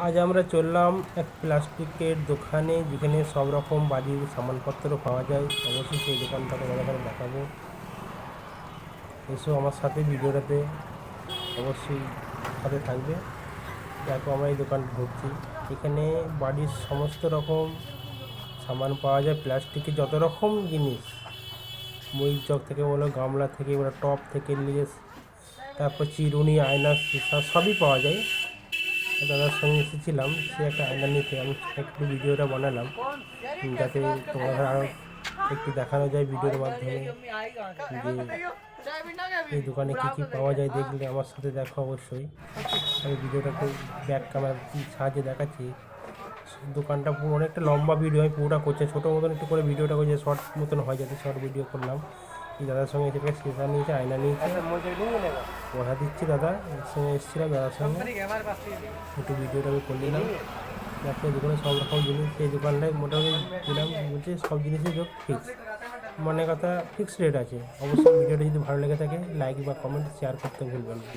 আজ আমরা চললাম এক প্লাস্টিকের দোকানে, যেখানে সব রকম বাড়ির সামানপত্র পাওয়া যায়। অবশ্যই সেই দোকানটা তোমাদের দেখাবো। এসো আমার সাথে, ভিডিওটাতে অবশ্যই সাথে থাকবে। দেখো আমরা এই দোকান ঢুকছি। এখানে বাড়ির সমস্ত রকম সামান পাওয়া যায়, প্লাস্টিকের যত রকম জিনিস, মই জগ থেকে বলো, গামলা থেকে বলো, টপ থেকে নিয়ে, তারপর চিরুনি, আয়না, সীসা সবই পাওয়া যায়। দাদার সঙ্গে এসেছিলাম, সে একটা আয়না নিতে। আমি একটু ভিডিওটা বানালাম যাতে তোমাদের আরও একটু দেখানো যায় ভিডিওর মাধ্যমে যে এই দোকানে কী কী পাওয়া যায়। দেখলে আমার সাথে দেখো অবশ্যই। আমি ভিডিওটাকে ব্যাক ক্যামেরার সাহায্যে দেখাচ্ছি। দোকানটা পুরো অনেকটা লম্বা ভিডিও, আমি পুরোটা করছি, ছোটো মতন একটু করে ভিডিওটা করছি, শর্ট মতন হয় যাতে শর্ট ভিডিও করলাম। এই দাদার সঙ্গে এসে সিসা নিয়েছে, আয়না নিয়েছে, পয়সা দিচ্ছি। দাদার সঙ্গে এসেছিলাম, দাদার সঙ্গে একটু ভিডিওটা আমি করে নিলাম। দেখো দোকানে সব রকম জিনিস, এই দোকানটায় মোটামুটি দিলাম বলছে সব জিনিসই ফিক্স, মানে কথা ফিক্সড রেট আছে। অবশ্যই ভিডিওটা যদি ভালো লেগে থাকে লাইক বা কমেন্ট শেয়ার করতে ভুলবেন না।